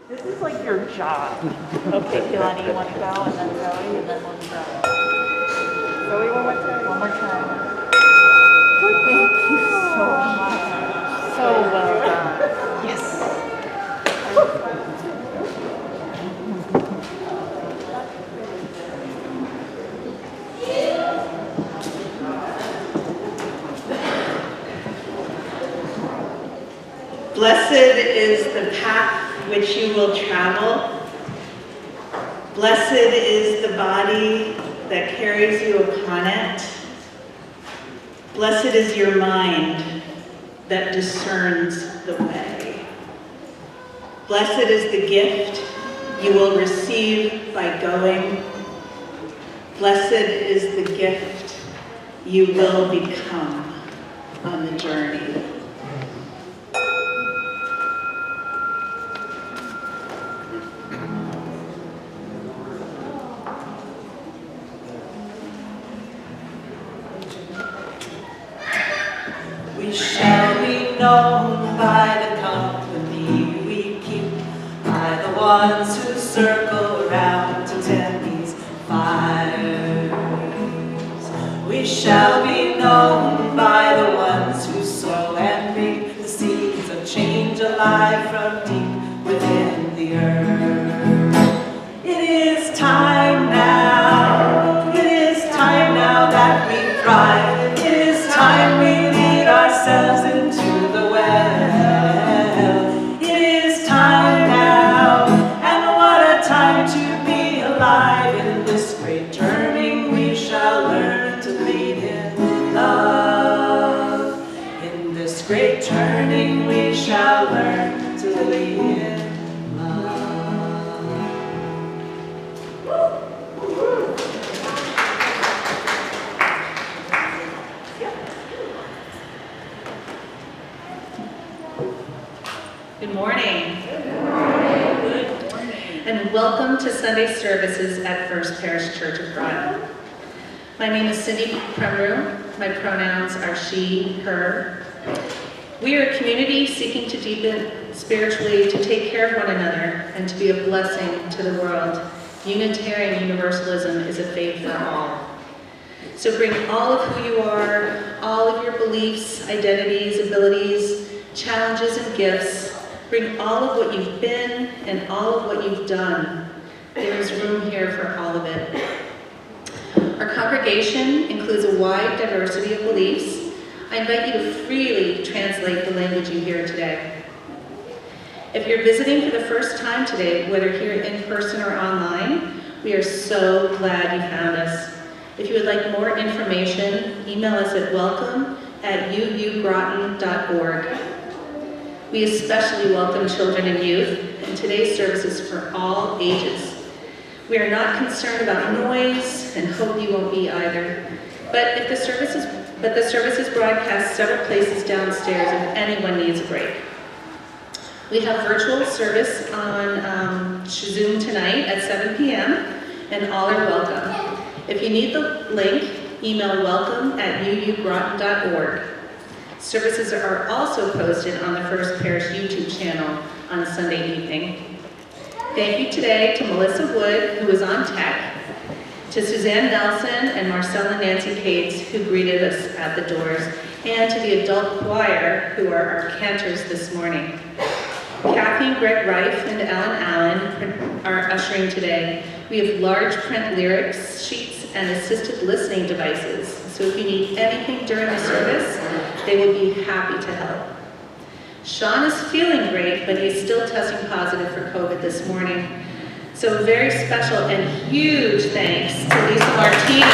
This is like your job. Okay, Donnie, you want to go, and then Zoe, and then we'll be done. Zoe, one more time. One more time. Thank you so much. So well done. Yes. Blessed is the path which you will travel. Blessed is the body that carries you upon it. Blessed is your mind that discerns the way. Blessed is the gift you will receive by going. Blessed is the gift you will become on the journey. We shall be known by the company we keep, by the ones who circle around to tend these fires. We shall be known by the ones who sow and reap the seeds of change alive from deep within the earth. It is time now, it is time now that we thrive. It is time we lead ourselves into the well. It is time now, and what a time to be alive. In this great turning we shall learn to lead in love. In this great turning we shall learn to lead in love. Good morning. And welcome to Sunday services at First Parish Church of Groton. My name is Cindy Premru. My pronouns are she, her. We are a community seeking to deepen spiritually, to take care of one another, and to be a blessing to the world. Unitarian Universalism is a faith for all. So bring all of who you are, all of your beliefs, identities, abilities, challenges, and gifts. Bring all of what you've been and all of what you've done. There is room here for all of it. Our congregation includes a wide diversity of beliefs. I invite you to freely translate the language you hear today. If you're visiting for the first time today, whether here in person or online, we are so glad you found us. If you would like more information, email us at welcome@uugroton.org. We especially welcome children and youth, and today's service is for all ages. We are not concerned about noise and hope you won't be either. But the service is broadcast several places downstairs if anyone needs a break. We have virtual service on Zoom tonight at 7 p.m. and all are welcome. If you need the link, email welcome@uugroton.org. Services are also posted on the First Parish YouTube channel on Sunday evening. Thank you today to Melissa Wood, who was on tech, to Suzanne Nelson and Marcel and Nancy Cates, who greeted us at the doors, and to the adult choir, who are our cantors this morning. Kathy and Greg Reif and Alan Allen are ushering today. We have large print lyrics sheets and assisted listening devices, so if you need anything during the service, they will be happy to help. Sean is feeling great, but he's still testing positive for COVID this morning. So very special and huge thanks to Lisa Martino,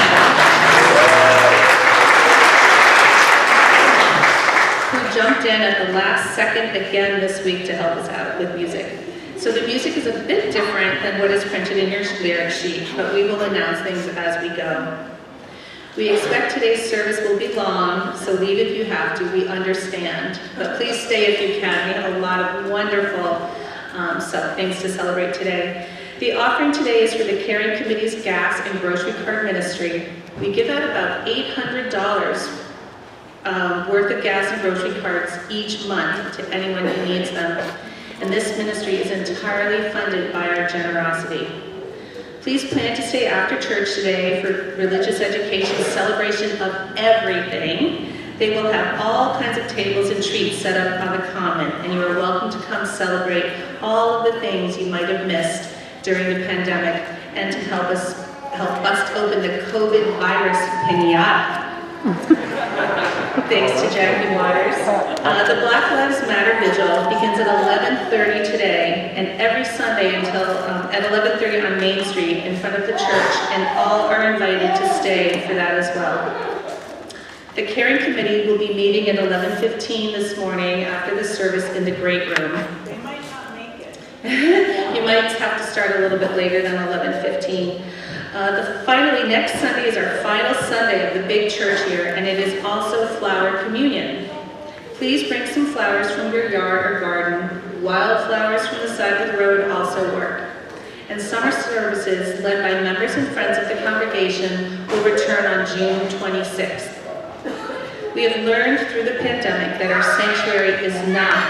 who jumped in at the last second again this week to help us out with music. So the music is a bit different than what is printed in your lyric sheet, but we will announce things as we go. We expect today's service will be long, so leave if you have to, we understand. But please stay if you can. We have a lot of wonderful things to celebrate today. The offering today is for the Caring Committee's gas and grocery card ministry. We give out about $800 worth of gas and grocery cards each month to anyone who needs them. and this ministry is entirely funded by our generosity. Please plan to stay after church today for religious education celebration of everything. They will have all kinds of tables and treats set up on the common, and you are welcome to come celebrate all of the things you might have missed during the pandemic and to help us open the COVID virus pinata. Thanks to Jackie Waters. The Black Lives Matter Vigil begins at 11:30 today and every Sunday until at 11:30 on Main Street in front of the church, and all are invited to stay for that as well. The Caring Committee will be meeting at 11:15 this morning after the service in the Great Room. They might not make it. You might have to start a little bit later than 11:15. Finally, next Sunday is our final Sunday of the big church here, and it is also Flower Communion. Please bring some flowers from your yard or garden. Wildflowers from the side of the road also work. And summer services, led by members and friends of the congregation, will return on June 26th. We have learned through the pandemic that our sanctuary is not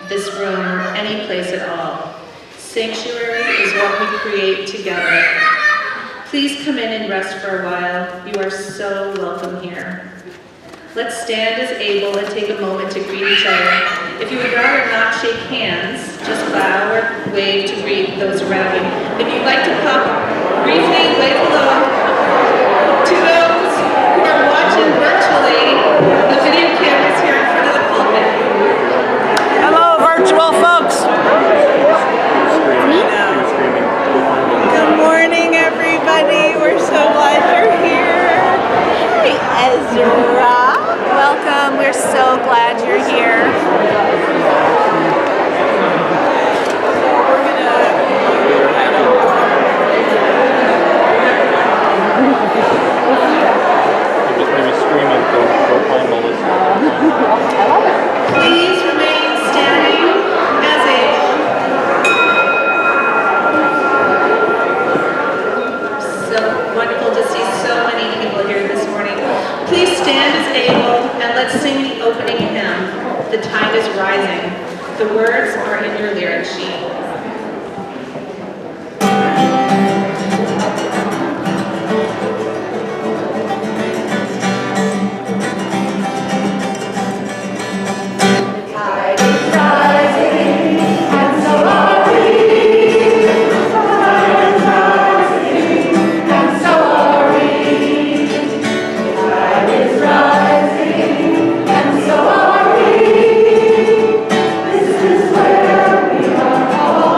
this room or any place at all. Sanctuary is what we create together. Please come in and rest for a while. You are so welcome here. Let's stand as able and take a moment to greet each other. If you would rather not shake hands, just bow or wave to greet those around you. If you'd like to pop briefly, wave hello to those who are watching virtually. The video cameras here in front of the pulpit. Hello, virtual folks. Good morning, everybody. We're so glad you're here. Hi, Ezra. Welcome. We're so glad you're here. Please remain standing as able. So wonderful to see so many people here this morning. Please stand as able and let's sing the opening hymn, "The Tide is Rising." The words are in your lyric sheet. This is where we are all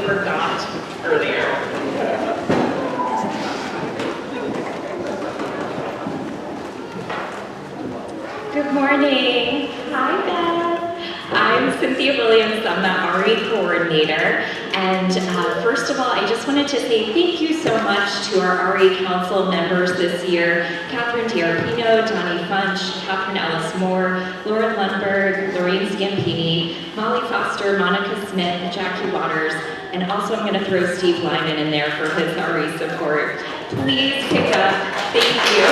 forgot earlier. Good morning. Hi, Beth. I'm Cynthia Williams. I'm the RE coordinator. And first of all, I just wanted to say thank you so much to our RE Council members this year. Catherine D'Arpino, Donnie Funch, Catherine Ellis Moore, Lauren Lundberg, Lorraine Scampini, Molly Foster, Monica Smith, Jackie Waters, and also I'm going to throw Steve Lyman in there for his RE support. Please pick up. Thank you.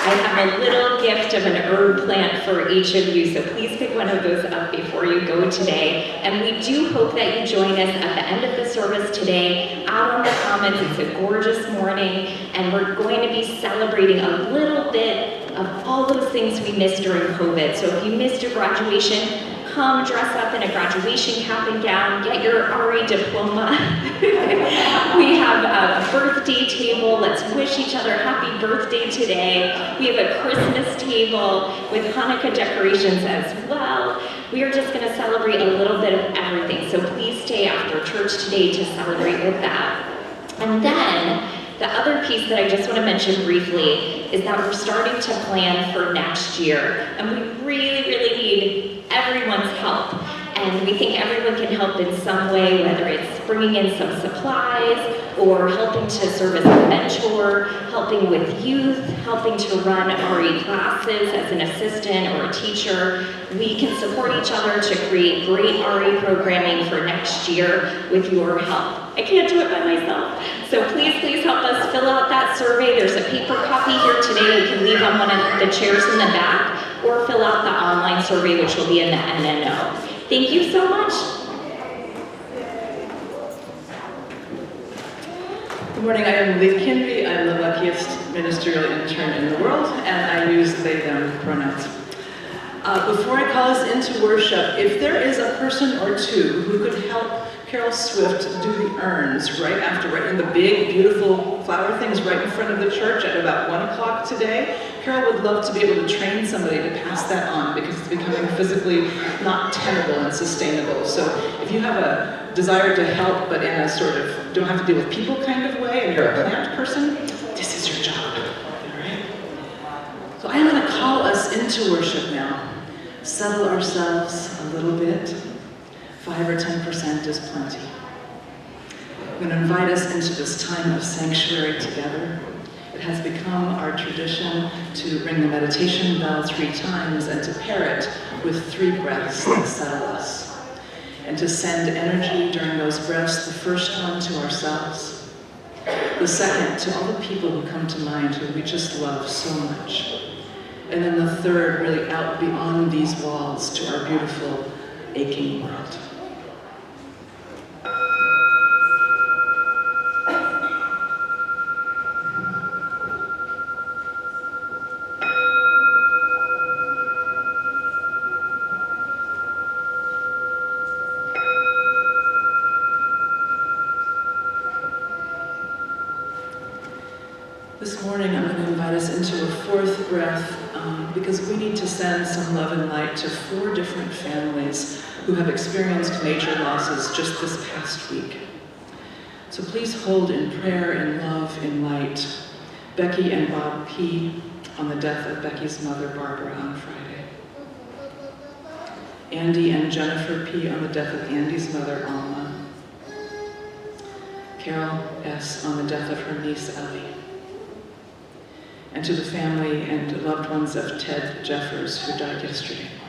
I have a little gift of an herb plant for each of you, so please pick one of those up before you go today. And we do hope that you join us at the end of the service today out on the Commons. It's a gorgeous morning, and we're going to be celebrating a little bit of all those things we missed during COVID. So if you missed your graduation, come dress up in a graduation cap and gown, get your RE diploma. We have a birthday table. Let's wish each other happy birthday today. We have a Christmas table with Hanukkah decorations as well. We are just going to celebrate a little bit of everything. So please stay after church today to celebrate with that. And then the other piece that I just want to mention briefly is that we're starting to plan for next year. And we really, really need everyone's help. And we think everyone can help in some way, whether it's bringing in some supplies or helping to serve as a mentor, helping with youth, helping to run RE classes as an assistant or a teacher. We can support each other to create great RE programming for next year with your help. I can't do it by myself. So please, please help us fill out that survey. There's a paper copy here today you can leave on one of the chairs in the back, or fill out the online survey, which will be in the NNO. Thank you so much. Good morning, I am Lee Kinby. I'm the luckiest ministerial intern in the world, and I use they, them pronouns. Before I call us into worship, if there is a person or two who could help Carol Swift do the urns right after, right in the big, beautiful flower things right in front of the church at about 1 o'clock today, Carol would love to be able to train somebody to pass that on because it's becoming physically not tenable and sustainable. So if you have a desire to help, but in a sort of don't have to deal with people kind of way, and you're a plant person, this is your job, all right? So I'm going to call us into worship now. Settle ourselves a little bit. 5 or 10% is plenty. I'm going to invite us into this time of sanctuary together. It has become our tradition to ring the meditation bell 3 times and to pair it with 3 breaths that settle us. And to send energy during those breaths, the first one to ourselves, the second to all the people who come to mind who we just love so much, and then the third really out beyond these walls to our beautiful, aching world. This morning I'm going to invite us into a 4th breath because we need to send some love and light to 4 different families who have experienced major losses just this past week. So please hold in prayer, in love, in light, Becky and Bob P. on the death of Becky's mother, Barbara, on Friday. Andy and Jennifer P. on the death of Andy's mother, Alma. Carol S. on the death of her niece, Ellie. And to the family and loved ones of Ted Jeffers, who died yesterday morning.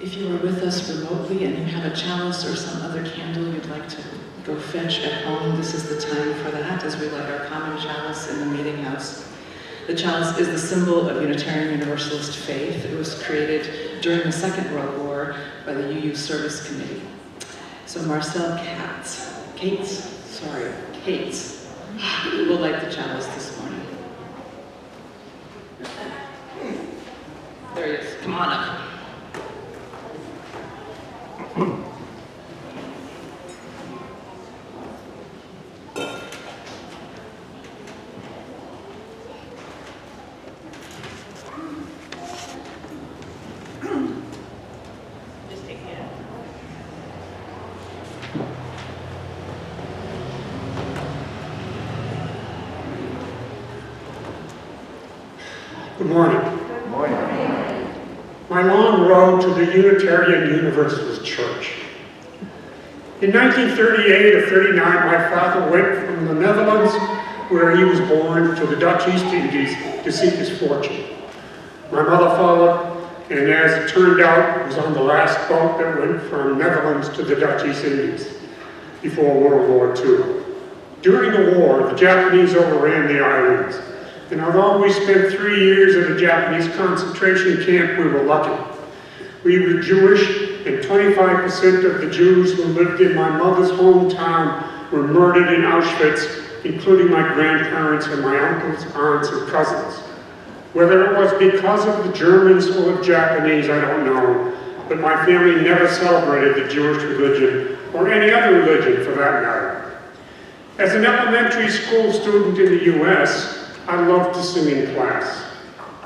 If you are with us remotely and you have a chalice or some other candle you'd like to go fetch at home, this is the time for that as we light our common chalice in the meeting house. The chalice is the symbol of Unitarian Universalist faith. It was created during the Second World War by the UU Service Committee. So Marcel Cates will light the chalice this morning. There he is. Come on up. Good morning. My long road to the Unitarian Universalist Church. In 1938 or 39, my father went from the Netherlands, where he was born, to the Dutch East Indies to seek his fortune. My mother followed, and as it turned out, was on the last boat that went from Netherlands to the Dutch East Indies before World War II. During the war, the Japanese overran the islands, and although we spent 3 years in a Japanese concentration camp, we were lucky. We were Jewish, and 25% of the Jews who lived in my mother's hometown were murdered in Auschwitz, including my grandparents and my uncles, aunts, and cousins. Whether it was because of the Germans or the Japanese, I don't know, but my family never celebrated the Jewish religion, or any other religion for that matter. As an elementary school student in the US, I loved to sing in class.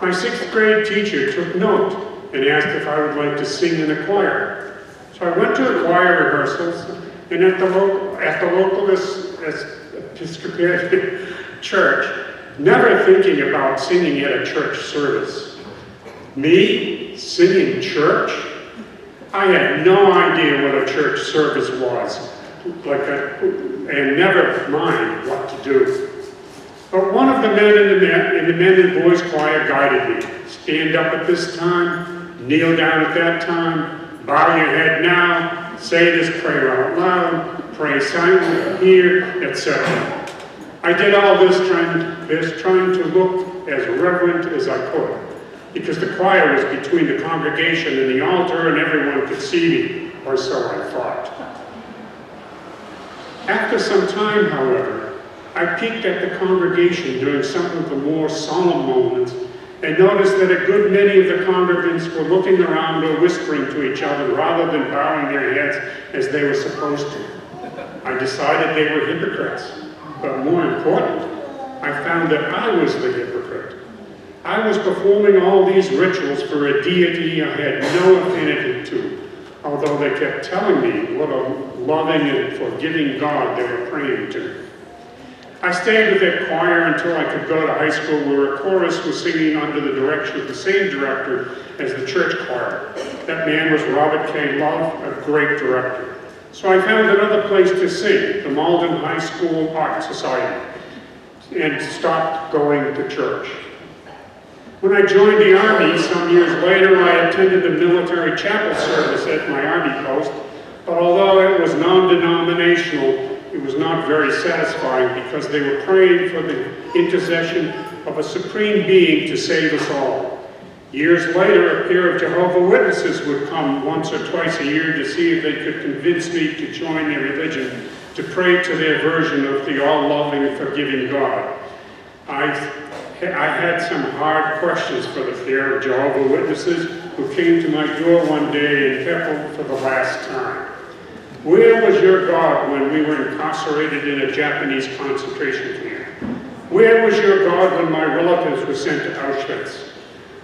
My 6th grade teacher took note and asked if I would like to sing in a choir. So I went to the choir rehearsals, and at the local Episcopalian church, never thinking about singing at a church service. Me, singing church? I had no idea what a church service was, and never mind what to do. But one of the men in the men and boys choir guided me. Stand up at this time, kneel down at that time, bow your head now, say this prayer out loud, pray silently here, etc. I did all this trying to look as reverent as I could, because the choir was between the congregation and the altar and everyone could see me, or so I thought. After some time, however, I peeked at the congregation during some of the more solemn moments and noticed that a good many of the congregants were looking around or whispering to each other rather than bowing their heads as they were supposed to. I decided they were hypocrites, but more important, I found that I was the hypocrite. I was performing all these rituals for a deity I had no affinity to, although they kept telling me what a loving and forgiving God they were praying to. I stayed with that choir until I could go to high school, where a chorus was singing under the direction of the same director as the church choir. That man was Robert K. Love, a great director. So I found another place to sing, the Malden High School Art Society, and stopped going to church. When I joined the Army some years later, I attended the military chapel service at my Army post, but although it was non-denominational, it was not very satisfying because they were praying for the intercession of a supreme being to save us all. Years later, a pair of Jehovah's Witnesses would come once or twice a year to see if they could convince me to join their religion, to pray to their version of the all-loving and forgiving God. I had some hard questions for the pair of Jehovah's Witnesses who came to my door one day and heckled for the last time. Where was your God when we were incarcerated in a Japanese concentration camp? Where was your God when my relatives were sent to Auschwitz?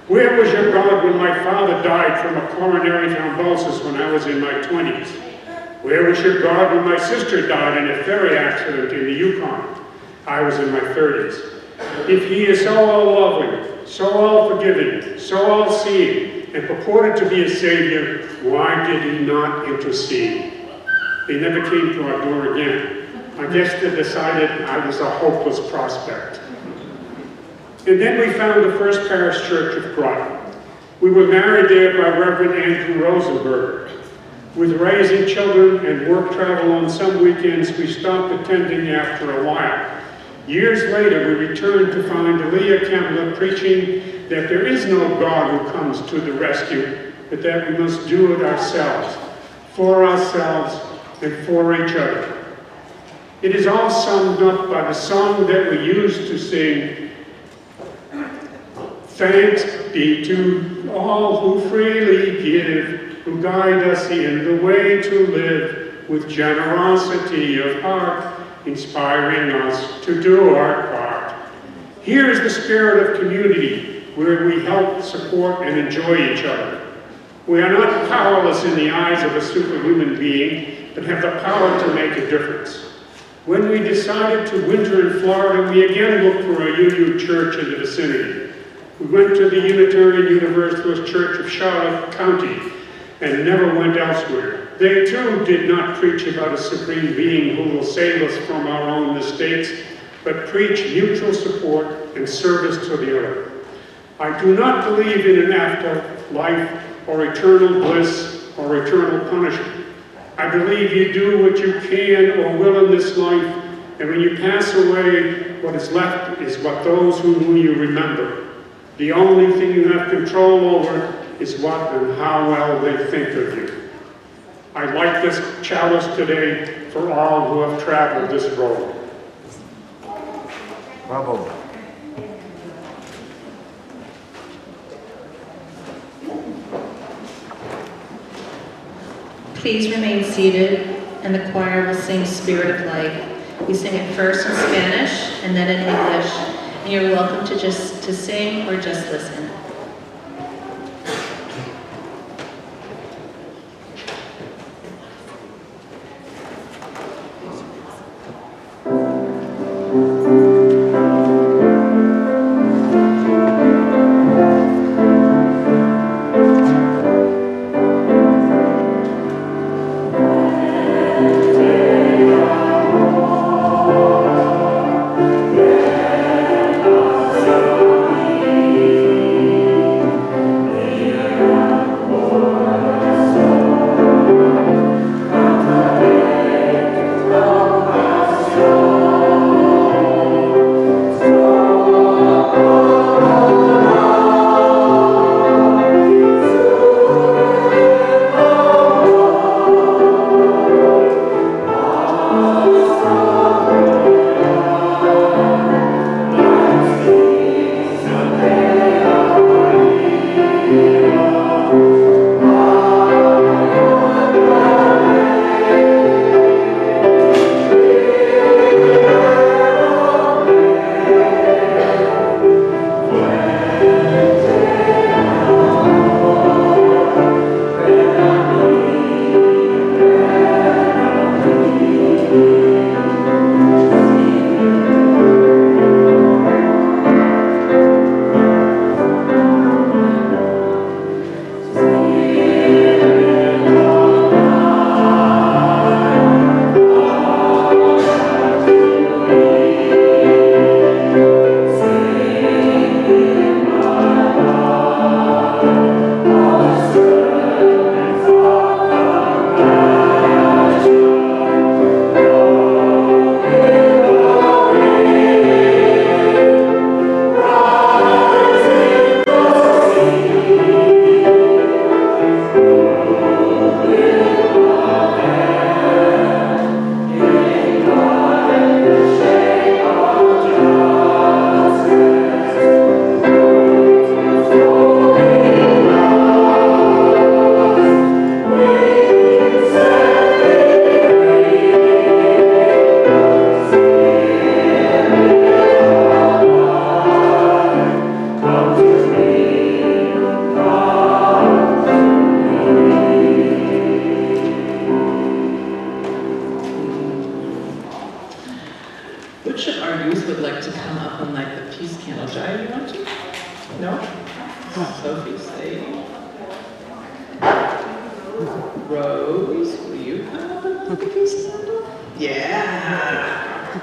Where was your God when my father died from a coronary thrombosis when I was in my 20s? Where was your God when my sister died in a ferry accident in the Yukon? I was in my 30s. If he is so all-loving, so all-forgiving, so all-seeing, and purported to be a savior, why did he not intercede? They never came to our door again. I guess they decided I was a hopeless prospect. And then we found the First Parish Church of Groton. We were married there by Reverend Andrew Rosenberger. With raising children and work travel on some weekends, we stopped attending after a while. Years later, we returned to find Leah Kemmler preaching that there is no God who comes to the rescue, but that we must do it ourselves, for ourselves, and for each other. It is all summed up by the song that we used to sing, "Thanks be to all who freely give, who guide us in the way to live, with generosity of heart, inspiring us to do our part." Here is the spirit of community, where we help, support, and enjoy each other. We are not powerless in the eyes of a superhuman being, but have the power to make a difference. When we decided to winter in Florida, we again looked for a UU church in the vicinity. We went to the Unitarian Universalist Church of Charlotte County and never went elsewhere. They too did not preach about a supreme being who will save us from our own mistakes, but preach mutual support and service to the other. I do not believe in an afterlife or eternal bliss or eternal punishment. I believe you do what you can or will in this life, and when you pass away, what is left is what those whom you remember. The only thing you have control over is what and how well they think of you. I light this chalice today for all who have traveled this road. Bravo. Please remain seated, and the choir will sing Spirit of Life. We sing it first in Spanish and then in English, and you're welcome to sing or just listen. Sophie, say. Rose, will you come up and light the peace candle? Yeah!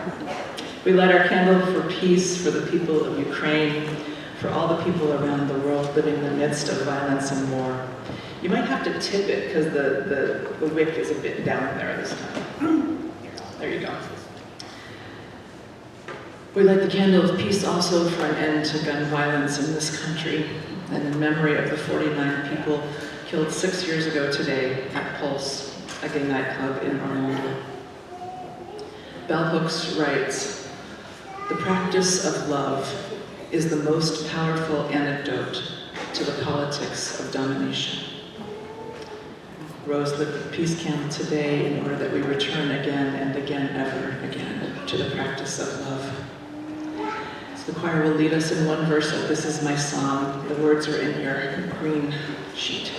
We light our candle for peace, for the people of Ukraine, for all the people around the world living in the midst of violence and war. You might have to tip it because the wick is a bit down there this time. There you go. We light the candle of peace also for an end to gun violence in this country and in memory of the 49 people killed 6 years ago today at Pulse, a gay nightclub in Orlando. Bell Hooks writes, "The practice of love is the most powerful antidote to the politics of domination." Rose lit the peace candle today in order that we return again and again, ever again, to the practice of love. So the choir will lead us in one verse of This Is My Song. The words are in your green sheet.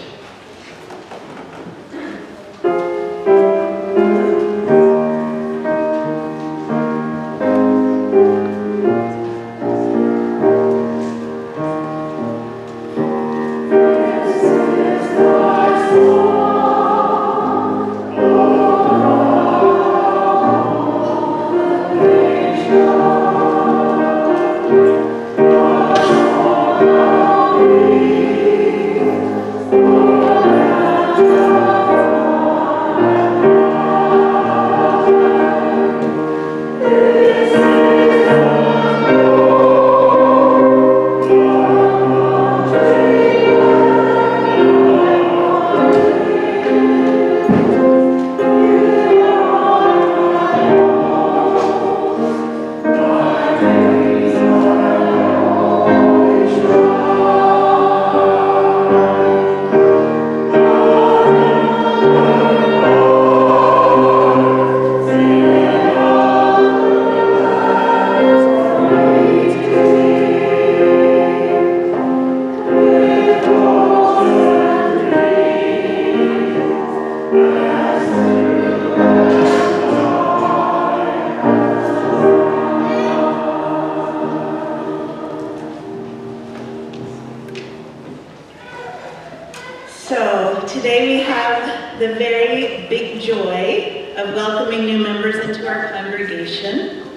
of welcoming new members into our congregation.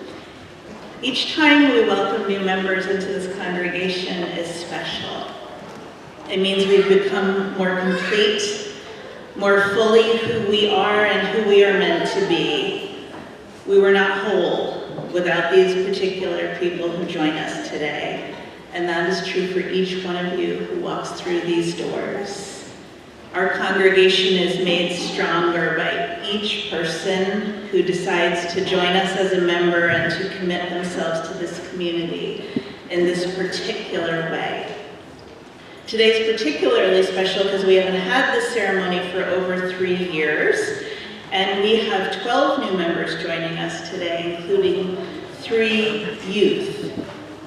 Each time we welcome new members into this congregation is special. It means we've become more complete, more fully who we are and who we are meant to be. We were not whole without these particular people who join us today. And that is true for each one of you who walks through these doors. Our congregation is made stronger by each person who decides to join us as a member and to commit themselves to this community in this particular way. Today's particularly special because we haven't had this ceremony for over 3 years, and we have 12 new members joining us today, including 3 youth.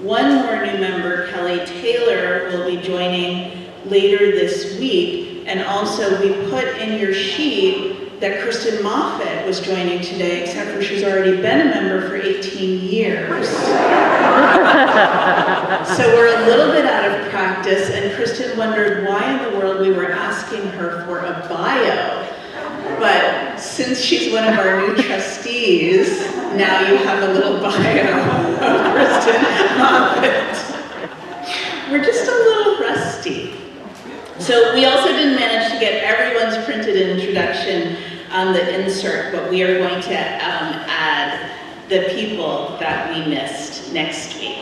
One more new member, Kelly Taylor, will be joining later this week, and also we put in your sheet that Kristen Moffat was joining today, except for she's already been a member for 18 years. So we're a little bit out of practice, and Kristen wondered why in the world we were asking her for a bio. But since she's one of our new trustees, now you have a little bio of Kristen Moffat. We're just a little rusty. So we also didn't manage to get everyone's printed introduction on the insert, but we are going to add the people that we missed next week.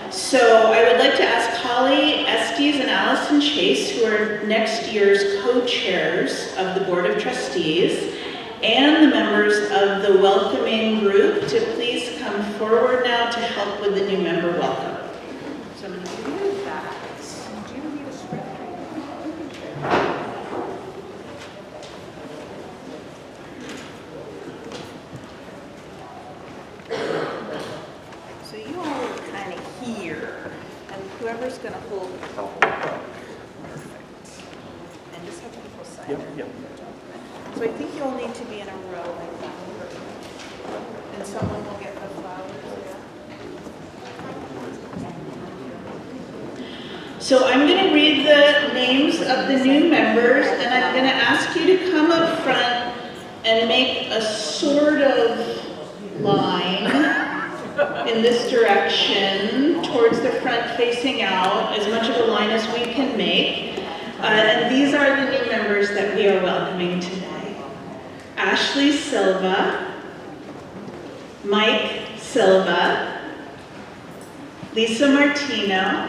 So I would like to ask Holly Estes and Allison Chase, who are next year's co-chairs of the Board of Trustees, and the members of the welcoming group to please come forward now to help with the new member welcome. Somebody do that. Do you need a script? So you all are kind of here, and whoever's going to hold the perfect. And just have people sign it. Yep. So I think you'll need to be in a row like that. And someone will get the flowers. So I'm going to read the names of the new members, and I'm going to ask you to come up front and make a sort of line in this direction towards the front facing out, as much of a line as we can make. And these are the new members that we are welcoming today. Ashley Silva, Mike Silva, Lisa Martino,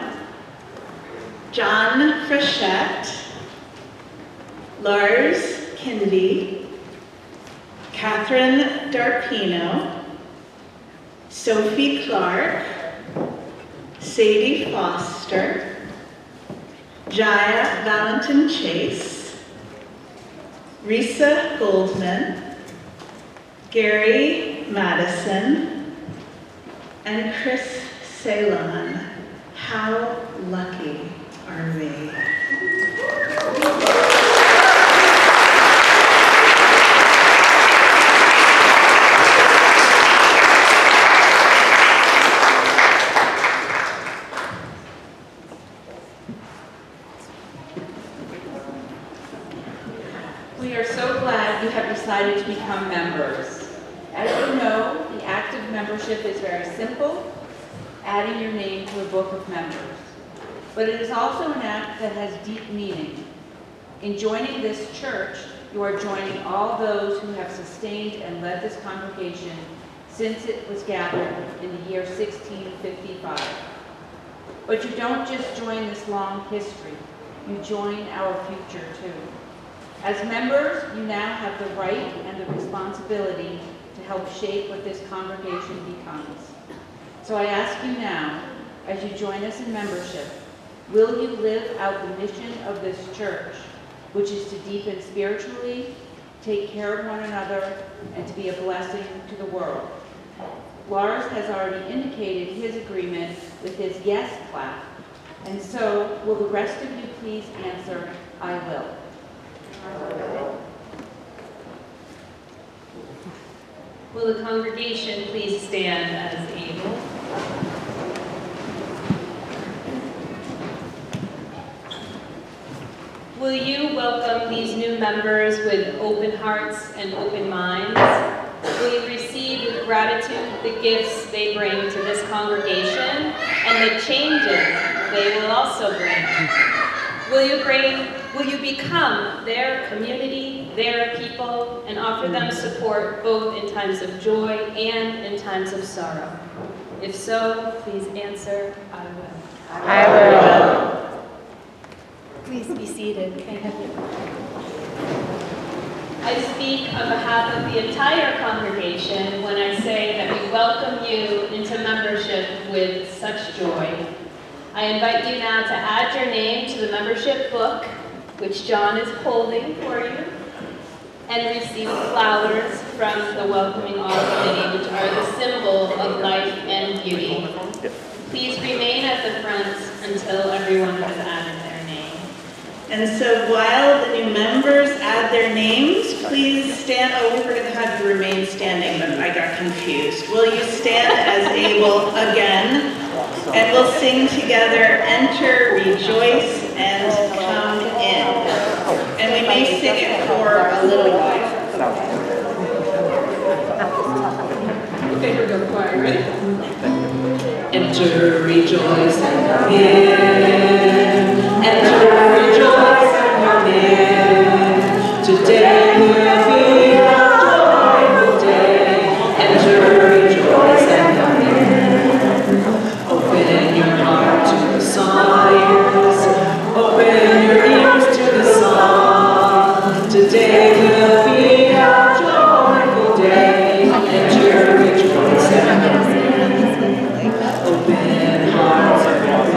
John Frechette, Lars Kindy, Catherine Darpino, Sophie Clark, Sadie Foster, Jaya Valentin Chase, Risa Goldman, Gary Madison, and Chris Ceylon. How lucky are we? We are so glad you have decided to become members. As you know, the act of membership is very simple, adding your name to a book of members. But it is also an act that has deep meaning. In joining this church, you are joining all those who have sustained and led this congregation since it was gathered in the year 1655. But you don't just join this long history, you join our future too. As members, you now have the right and the responsibility to help shape what this congregation becomes. So I ask you now, as you join us in membership, will you live out the mission of this church, which is to deepen spiritually, take care of one another, and to be a blessing to the world? Lars has already indicated his agreement with his yes clap, and so will the rest of you please answer, I will. Will the congregation please stand as able? Will you welcome these new members with open hearts and open minds? gratitude, the gifts they bring to this congregation, and the changes they will also bring. Will you become their community, their people, and offer them support both in times of joy and in times of sorrow? If so, please answer, I will. I will. Please be seated. I speak on behalf of the entire congregation when I say that we welcome you into membership with such joy. I invite you now to add your name to the membership book, which John is holding for you, and receive flowers from the Welcoming All Committee, which are the symbol of life and beauty. Please remain at the front until everyone has added their name. And so while the new members add their names, please stand. Oh, we were going to have you remain standing, but I got confused. Will you stand as able again? And we'll sing together, Enter, Rejoice, and Come In. And we may sing it for a little while. Okay, here we go, choir, ready? Enter, rejoice, and come in. Enter, rejoice, and come in. Today will be a joyful day. Enter, rejoice, and come in. Open your heart to the songs. Open your ears to the song. Today will be a joyful day. Enter, rejoice, and come in. Open hearts, everyone.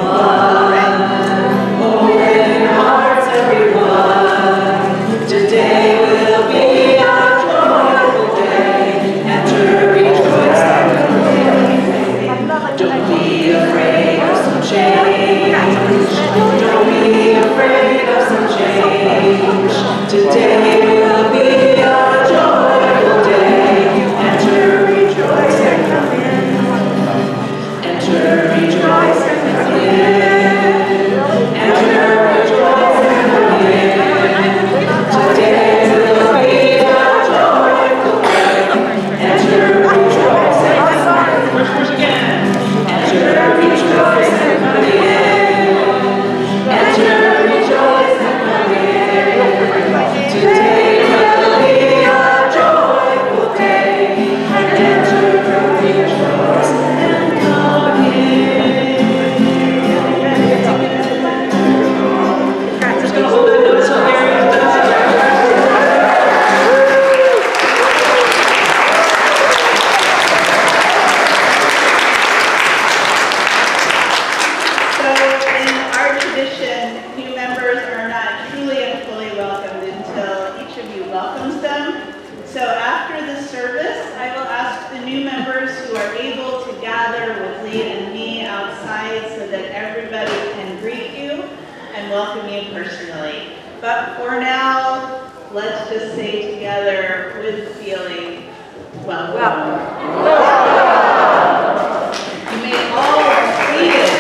Open hearts, everyone. Today will be a joyful day. Enter, rejoice, and come in. Don't be afraid of some change. Don't be afraid of some change. Today will be a joyful day. Enter, rejoice, and come in. Enter, rejoice, and come in. Enter, rejoice, and come in. Today will be a joyful day. Enter, rejoice, and come in. Push again. Enter, rejoice, and come in. Enter, rejoice, and come in. Today will be a joyful day. Enter, rejoice, and come in. Just gonna hold that note till Mary's done. So in our tradition, new members are not truly and fully welcomed until each of you welcomes them. So after the service, I will ask the new members who are able to gather with Lee and me outside so that everybody can greet you and welcome you personally. But for now, let's just say together with feeling, welcome. You may all be seated.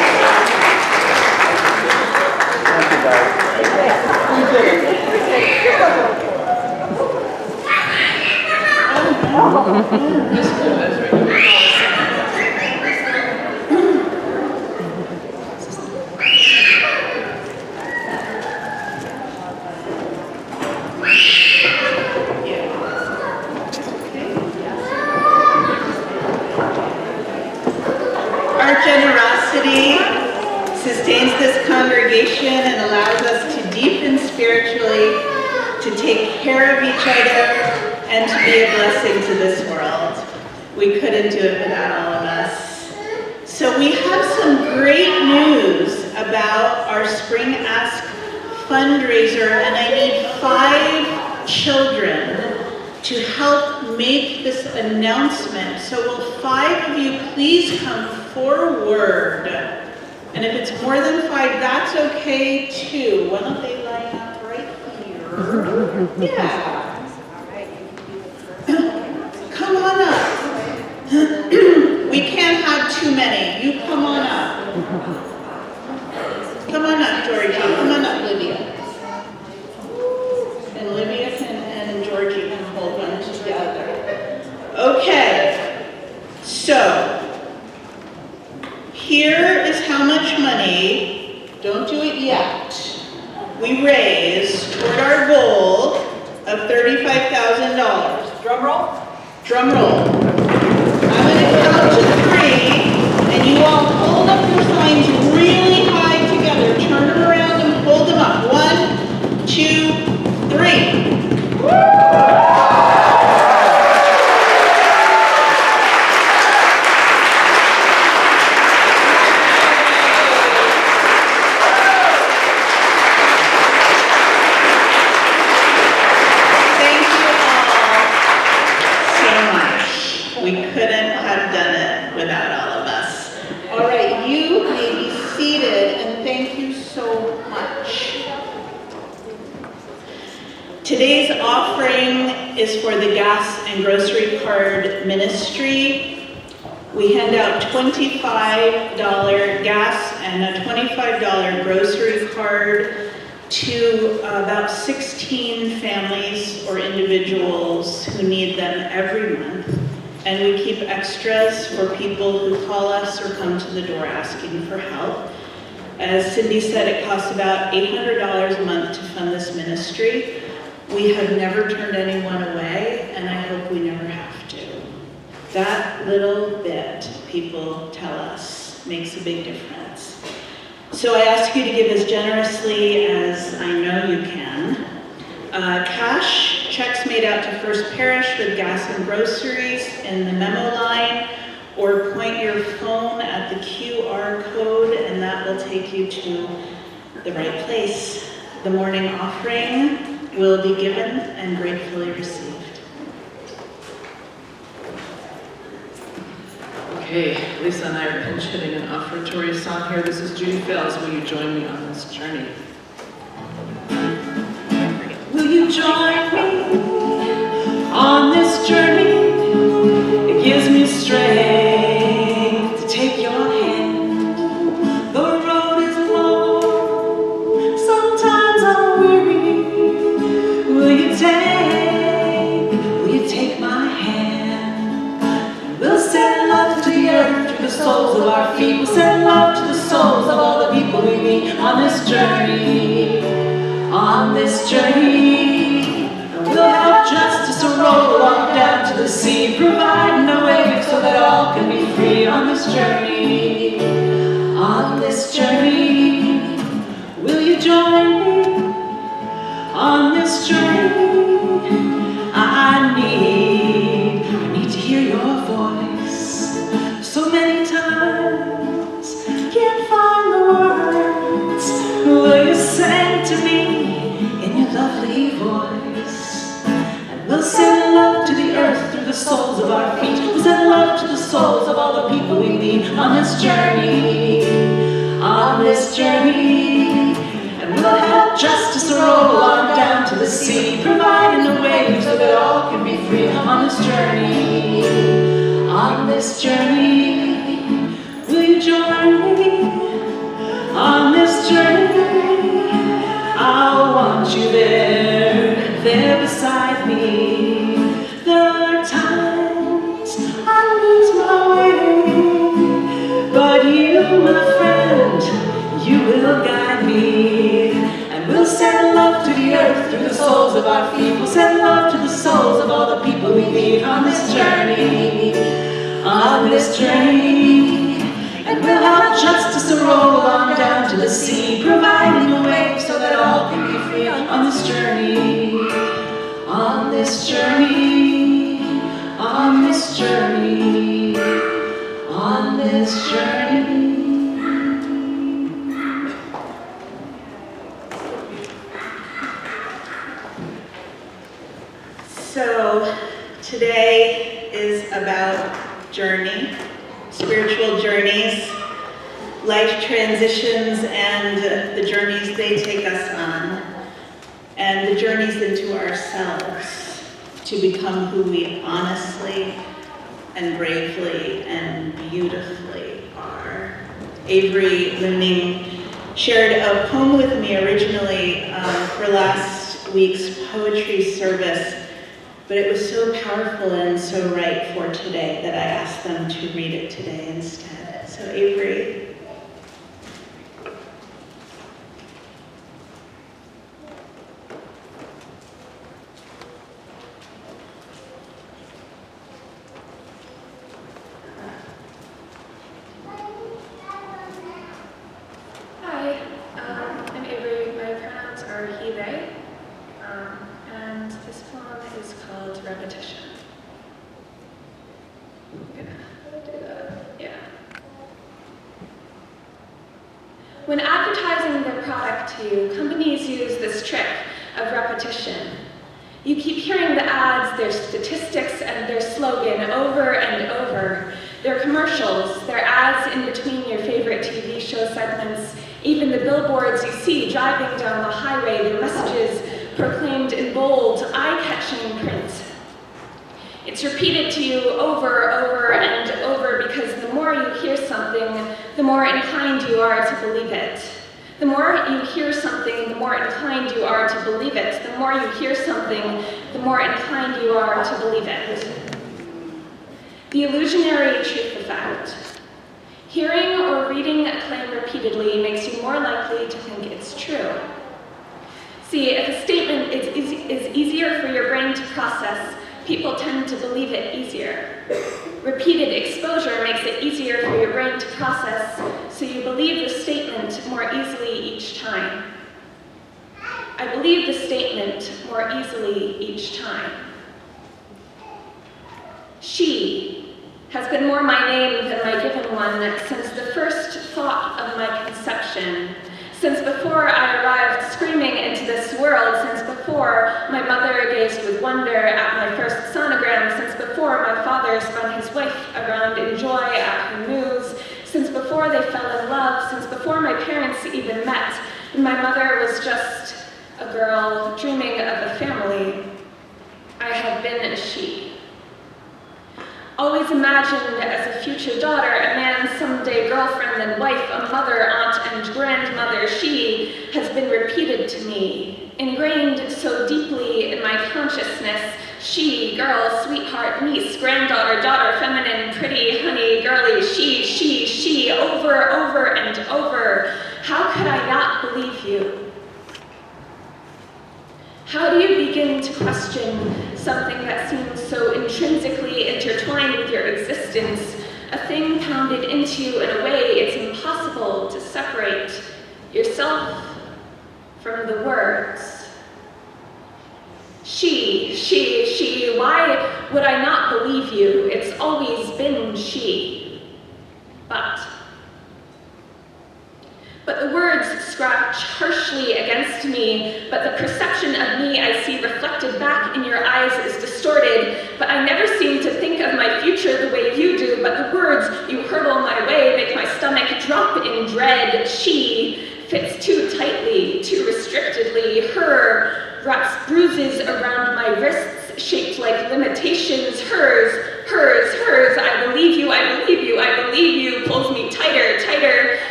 Our generosity sustains this congregation and allows us to deepen spiritually, to take care of each other, and to be a blessing to this world. We couldn't do it without all of us. So we have some great news about our Spring Ask fundraiser, and I need 5 children to help make this announcement. So will 5 of you please come forward? And if it's more than 5, that's okay too. Why don't they line up right here? Yeah. Come on up. We can't have too many. You come on up. Come on up, Georgie. Come on up, Livia. And Livia and Georgie can hold them together. Okay. So, here is how much money, don't do it yet, we raised toward our goal of $35,000. Drum roll. Drum roll. I'm going to count to 3, and you all hold up your signs really high together. Turn them around and hold them up. 1, 2, 3. We couldn't have done it without all of us. All right, you may be seated, and thank you so much. Today's offering is for the gas and grocery card ministry. We hand out $25 gas and a $25 grocery card to about 16 families or individuals who need them every month. And we keep extras for people who call us or come to the door asking for help. As Cindy said, it costs about $800 a month to fund this ministry. We have never turned anyone away, and I hope we never have to. That little bit, people tell us, makes a big difference. So I ask you to give as generously as I know you can. Cash, checks made out to First Parish with gas and groceries in the memo line, or point your phone at the QR code and that will take you to the right place. The morning offering will be given and gratefully received. Okay, Lisa and I are pinch hitting an offertory song here. This is Judy Fells. Will you join me on this journey? Will you join me on this journey? It gives me strength to take your hand. The road is long, sometimes I'm weary. Will you take my hand? We'll send love to the earth through the soles of our feet. We'll send love to the souls of all the people we meet on this journey. On this journey, we'll have justice to roll on down to the sea, providing a way so that all can be free on this journey. On this journey, will you join me? On this journey, I need to hear your voice. So many times, can't find the words. Will you send to me in your lovely voice? And we'll send love to the earth through the soles of our feet. We'll send love to the souls of all the people we meet on this journey. On this journey. And we'll have justice to roll on down to the sea, providing a way so that all can be free on this journey. On this journey, will you join me? On this journey, I want you there beside me. There are times I lose my way, but you, my friend, you will guide me. And we'll send love to the earth through the soles of our feet. We'll send love to the souls of all the people we meet on this journey. On this journey. And we'll have justice to roll on down to the sea, providing a way so that all can be free on this journey. On this journey. On this journey. On this journey. So today is about journey, spiritual journeys, life transitions, and the journeys they take us on, and the journeys into ourselves to become who we honestly and bravely and beautifully are. Avery Looning shared a poem with me originally for last week's poetry service, but it was so powerful and so right for today that I asked them to read it today instead. So Avery. Hi, I'm Avery. My pronouns are he, they, and this poem is called Repetition. I'm gonna do that, yeah. When advertising their product to you, companies use this trick of repetition. You keep hearing the ads, their statistics, and their slogan over and over. Their commercials, their ads in between your favorite TV show segments, even the billboards you see driving down the highway, their messages proclaimed in bold, eye-catching print. It's repeated to you over and over because the more you hear something, the more inclined you are to believe it. The more you hear something, the more inclined you are to believe it. The more you hear something, the more inclined you are to believe it. The illusionary truth effect. Hearing or reading a claim repeatedly makes you more likely to think it's true. See, if a statement is easier for your brain to process, people tend to believe it easier. Repeated exposure makes it easier for your brain to process, so you believe the statement more easily each time. I believe the statement more easily each time. She has been more my name than my given one since the first thought of my conception, since before I arrived screaming into this world, since before my mother gazed with wonder at my first sonogram, since before my father spun his wife around in joy at her news, since before they fell in love, since before my parents even met, and my mother was just a girl dreaming of a family, I have been a she. Always imagined as a future daughter, a man's someday girlfriend and wife, a mother, aunt, and grandmother, she has been repeated to me, ingrained so deeply in my consciousness. She, girl, sweetheart, niece, granddaughter, daughter, feminine, pretty, honey, girly, she, over and over. How could I not believe you? How do you begin to question something that seems so intrinsically intertwined with your existence, a thing pounded into you in a way it's impossible to separate yourself from the words? She, why would I not believe you? It's always been she. But the words scratch harshly against me, but the perception of me I see reflected back in your eyes is distorted, but I never seem to think of my future the way you do, but the words you hurtle my way make my stomach drop in dread. She fits too tightly, too restrictedly. Her wraps bruises around my wrists, shaped like limitations. Hers, I believe you, pulls me tighter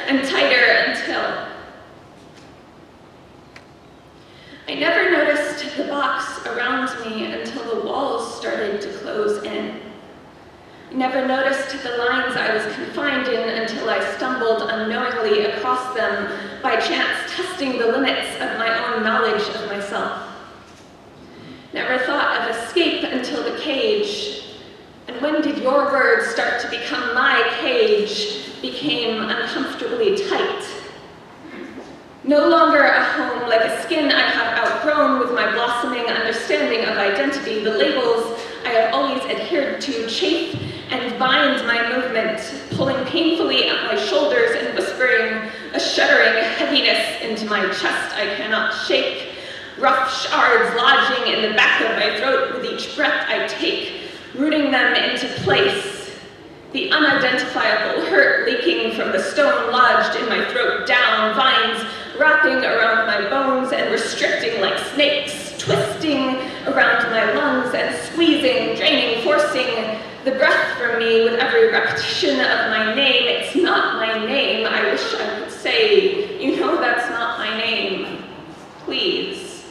and tighter until I never noticed the box around me until the walls started to close in. I never noticed the lines I was confined in until I stumbled unknowingly across them, by chance testing the limits of my own knowledge of myself. Never thought of escape until the cage. And when did your words start to become my cage, became uncomfortably tight? No longer a home like a skin I have outgrown with my blossoming understanding of identity. The labels I have always adhered to chafe and bind my movement, pulling painfully at my shoulders and whispering a shuddering heaviness into my chest I cannot shake. Rough shards lodging in the back of my throat with each breath I take, rooting them into place. The unidentifiable hurt leaking from the stone lodged in my throat down, vines wrapping around my bones and restricting like snakes, twisting around my lungs and squeezing, draining, forcing the breath from me with every repetition of my name. It's not my name. I wish I could say, you know that's not my name. Please.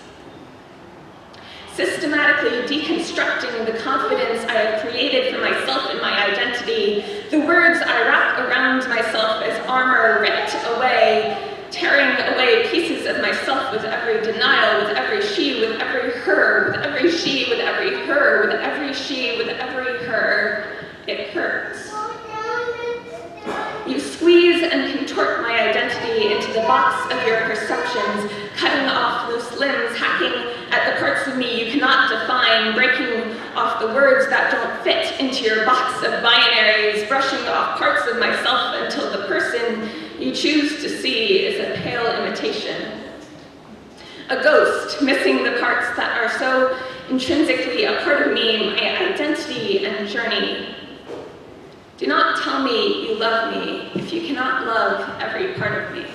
systematically deconstructing the confidence I have created for myself and my identity, the words I wrap around myself as armor ripped away, tearing away pieces of myself with every denial, with every she, with every her, with every she, with every her, with every she, with every her, it hurts. You squeeze and contort my identity into the box of your perceptions, cutting off loose limbs, hacking at the parts of me you cannot define, breaking off the words that don't fit into your box of binaries, brushing off parts of myself until the person you choose to see is a pale imitation. A ghost, missing the parts that are so intrinsically a part of me, my identity and journey. Do not tell me you love me if you cannot love every part of me.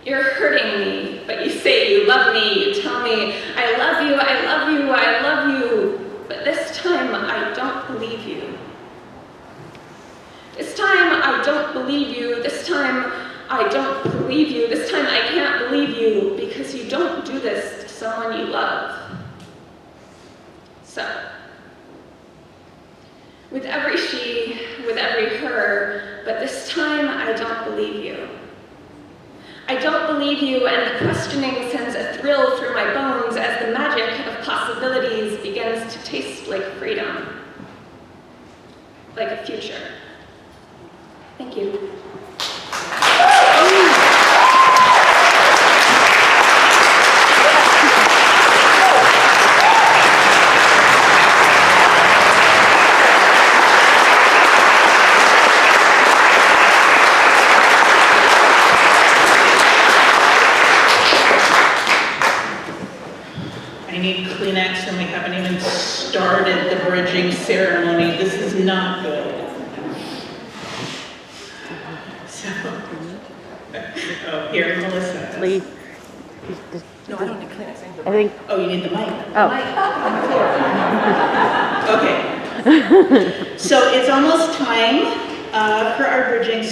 You're hurting me, but you say you love me. You tell me, I love you, I love you, I love you. But this time, I don't believe you. This time, I don't believe you. This time, I don't believe you. This time, I can't believe you because you don't do this to someone you love. So, with every she, with every her, but this time I don't believe you. I don't believe you, and the questioning sends a thrill through my bones as the magic of possibilities begins to taste like freedom, like a future. Thank you. I need Kleenex and we haven't even started the bridging ceremony. This is not good. So, oh, here, Melissa. Lee. No, I don't need Kleenex. I think. Oh, you need the mic. Oh. Okay. So it's almost time for our bridging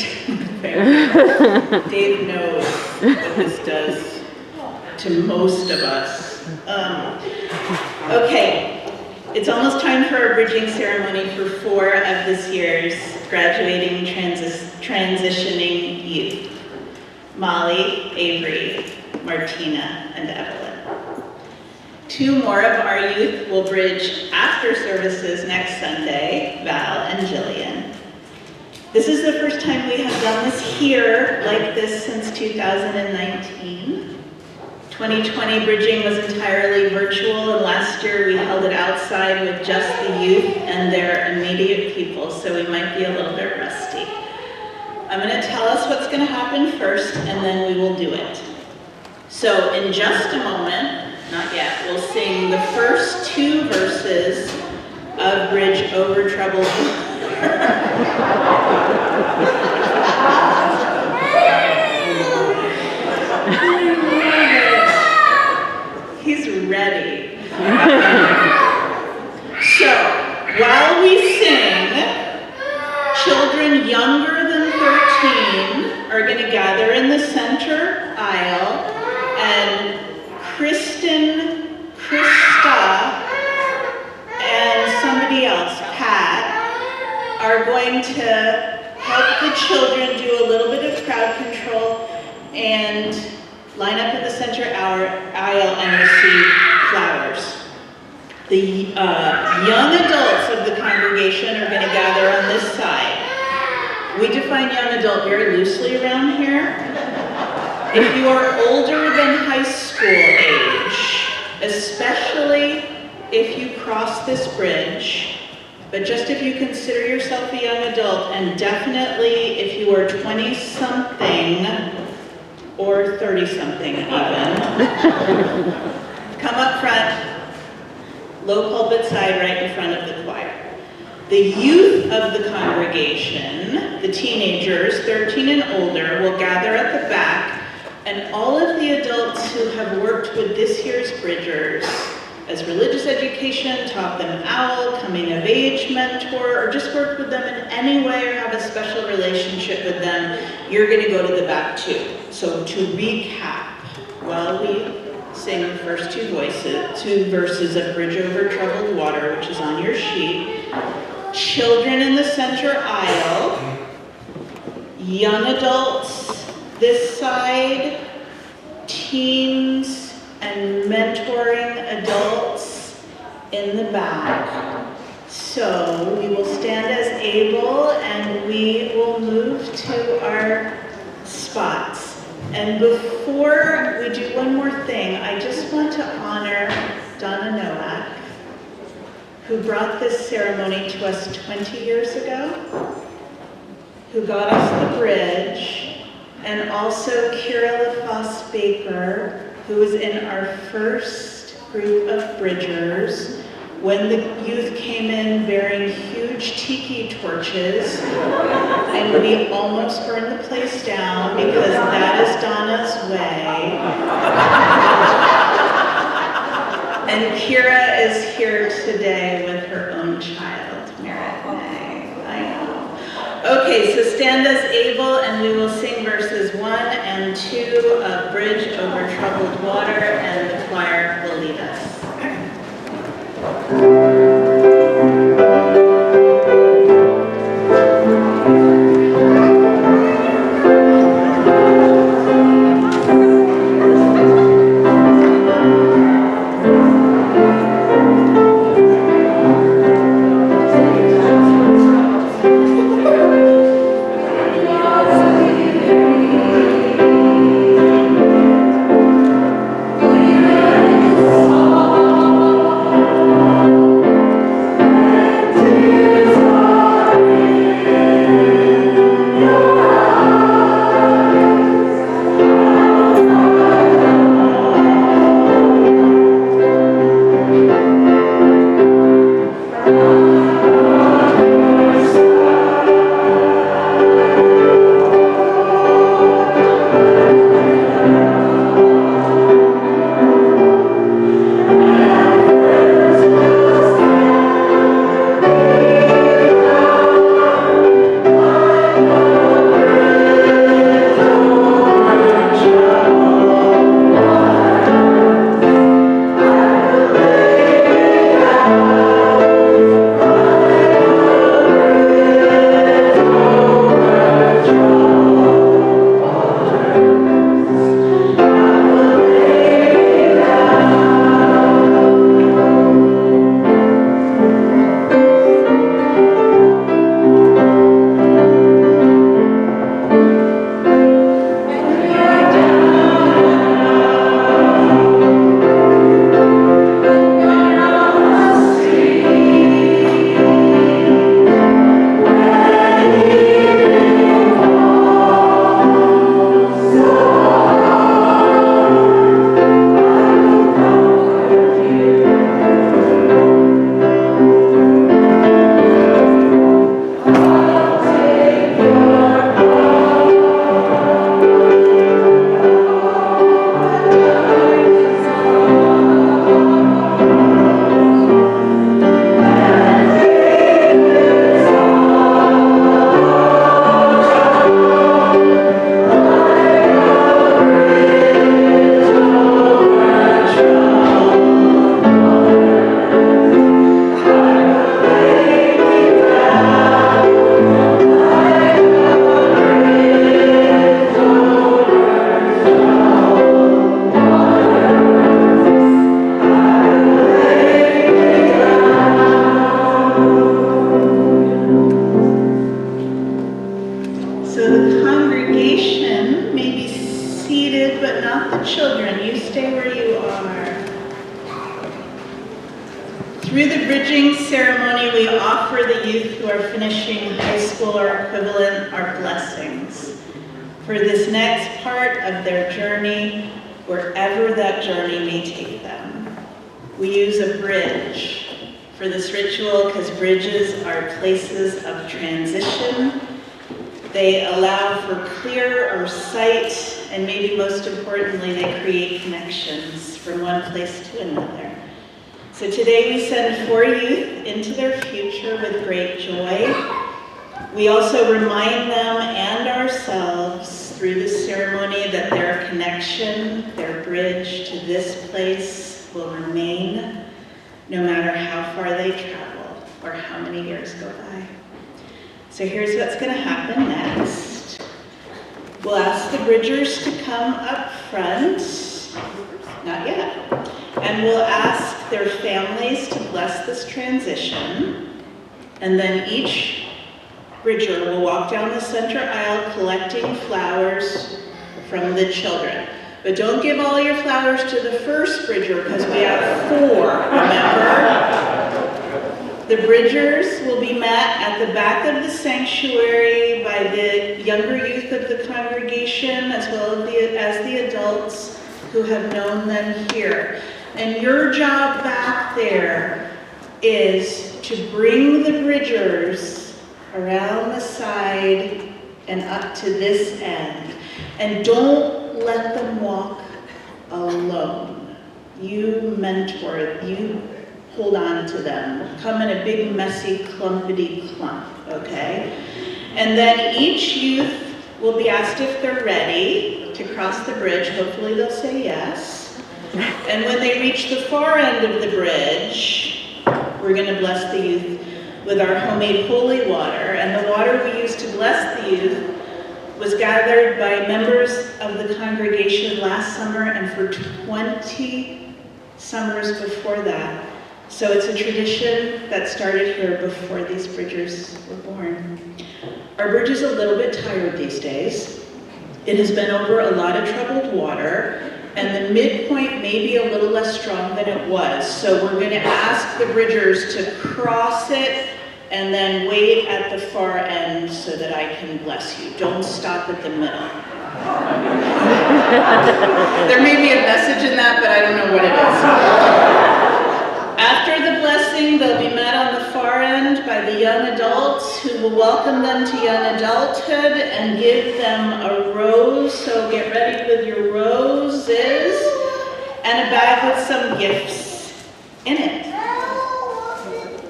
ceremony. Dave knows what this does to most of us. Okay, it's almost time for our bridging ceremony for 4 of this year's graduating transitioning youth. Molly, Avery, Martina, and Evelyn. 2 more of our youth will bridge after services next Sunday, Val and Jillian. This is the first time we have done this here like this since 2019. 2020 bridging was entirely virtual, and last year we held it outside with just the youth and their immediate people, so we might be a little bit rusty. I'm going to tell us what's going to happen first, and then we will do it. So in just a moment, not yet, we'll sing the first 2 verses of Bridge Over Troubled He's ready. So, while we sing, children younger than 13 are going to gather in the center aisle, and Kristen, Krista, and somebody else, Pat, are going to help the children do a little bit of crowd control and line up in the center aisle and receive flowers. The young adults of the congregation are going to gather on this side. We define young adult very loosely around here. If you are older than high school age, especially if you cross this bridge, but just if you consider yourself a young adult, and definitely if you are 20-something, or 30-something even. Come up front, low pulpit side right in front of the choir. The youth of the congregation, the teenagers, 13 and older, will gather at the back, and all of the adults who have worked with this year's Bridgers as religious education, taught them OWL, coming of age mentor, or just worked with them in any way or have a special relationship with them, you're going to go to the back too. So to recap, while we sing the first two verses of Bridge Over Troubled Water, which is on your sheet. Children in the center aisle, young adults this side, teens and mentoring adults in the back. So we will stand as able and we will move to our spots. And before we do one more thing, I just want to honor Donna Nowak, who brought this ceremony to us 20 years ago, who got us the bridge, and also Kira LaFosse Baker, who was in our first group of bridgers when the youth came in bearing huge tiki torches, and we almost burned the place down because that is Donna's way. And Kira is here today with her own child, Merritt May. I know. Okay, so stand as able and we will sing verses 1 and 2 of Bridge Over Troubled Water, and the choir will lead us. Through the bridging ceremony, we offer the youth who are finishing high school or equivalent our blessings for this next part of their journey, wherever that journey may take them. We use a bridge for this ritual because bridges are places of transition. They allow for clearer sight, and maybe most importantly, they create connections from one place to another. So today we send 4 youth into their future with great joy. We also remind them and ourselves through this ceremony that their connection, their bridge, bridge to this place will remain no matter how far they travel or how many years go by. So here's what's going to happen next. We'll ask the bridgers to come up front. Not yet. And we'll ask their families to bless this transition. And then each bridger will walk down the center aisle collecting flowers from the children. But don't give all your flowers to the first bridger because we have 4, remember? The bridgers will be met at the back of the sanctuary by the younger youth of the congregation as well as the adults who have known them here. And your job back there is to bring the bridgers around the side and up to this end. And don't let them walk alone. You mentor, you hold on to them. Come in a big, messy, clumpity clump, okay? And then each youth will be asked if they're ready to cross the bridge. Hopefully they'll say yes. And when they reach the far end of the bridge, we're gonna bless the youth with our homemade holy water. And the water we use to bless the youth was gathered by members of the congregation last summer and for 20 summers before that. So it's a tradition that started here before these bridgers were born. Our bridge is a little bit tired these days. It has been over a lot of troubled water, and the midpoint may be a little less strong than it was. So we're going to ask the bridgers to cross it and then wait at the far end so that I can bless you. Don't stop at the middle. There may be a message in that, but I don't know what it is. After the blessing, they'll be met on the far end by the young adults who will welcome them to young adulthood and give them a rose. So get ready with your roses and a bag with some gifts in it.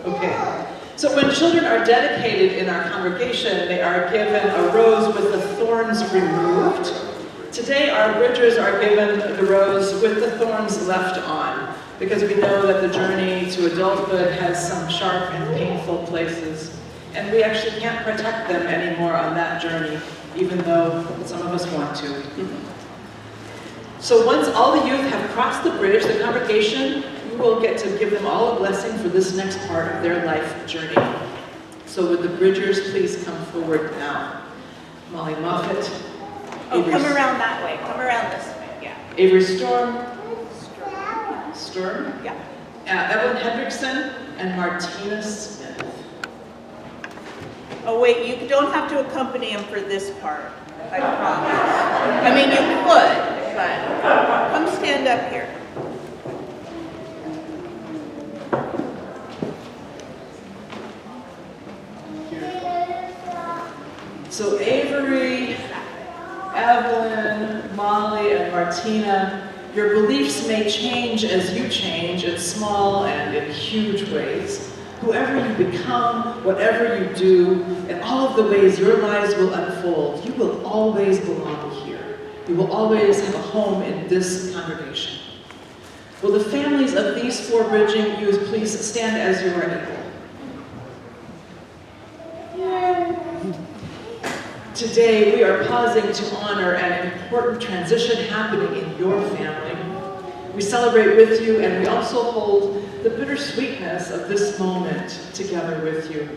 Okay. So when children are dedicated in our congregation, they are given a rose with the thorns removed. Today, our bridgers are given the rose with the thorns left on, because we know that the journey to adulthood has some sharp and painful places, and we actually can't protect them anymore on that journey, even though some of us want to. So once all the youth have crossed the bridge, the congregation will get to give them all a blessing for this next part of their life journey. So would the bridgers please come forward now? Molly Moffat. Oh, come around that way. Come around this way, yeah. Avery Storm. Storm? Yeah. Evelyn Hendrickson and Martina Smith. Oh, wait, you don't have to accompany him for this part, I promise. I mean, you could, but come stand up here. So Avery, Evelyn, Molly, and Martina, your beliefs may change as you change in small and in huge ways. Whoever you become, whatever you do, in all of the ways your lives will unfold, you will always belong here. You will always have a home in this congregation. Will the families of these 4 bridging youth please stand as you are able? Today, we are pausing to honor an important transition happening in your family. We celebrate with you, and we also hold the bittersweetness of this moment together with you.